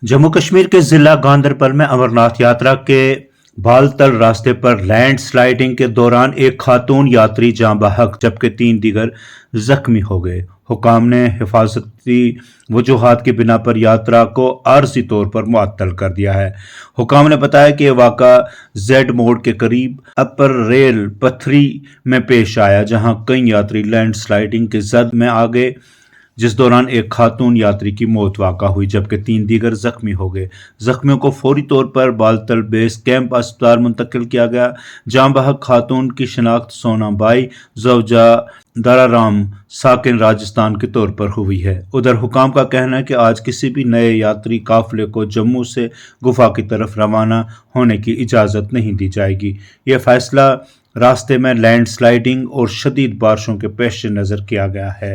जम्मू कश्मीर के जिला गांदरबल में अमरनाथ यात्रा के बालतल रास्ते पर लैंड स्लाइडिंग के दौरान एक खातून यात्री जाँ बहक जबकि 3 दीगर जख्मी हो गए। हुकाम ने हिफाजती वजूहात की बिना पर यात्रा को आरजी तौर पर मुअत्तल कर दिया है। हुकाम ने बताया कि यह वाक़ा जेड मोड़ के करीब अपर रेल पथरी में पेश आया, जहां कई यात्री लैंड स्लाइडिंग की जद में आ गए, जिस दौरान एक खातून यात्री की मौत वाक़ा हुई जबकि 3 दीगर जख्मी हो गए। जख्मियों को फौरी तौर पर बालतल बेस कैंप अस्पताल मुंतकिल किया गया। जाँ बहक खातून की शनाख्त सोना बाई ज़ौजा दाराराम साकिन राजस्थान के तौर पर हुई है। उधर हुकाम का कहना है कि आज किसी भी नए यात्री काफिले को जम्मू से गुफा की तरफ रवाना होने की इजाज़त नहीं दी जाएगी। यह फैसला रास्ते में लैंड स्लाइडिंग और शदीद बारिशों के पेश नज़र किया गया है।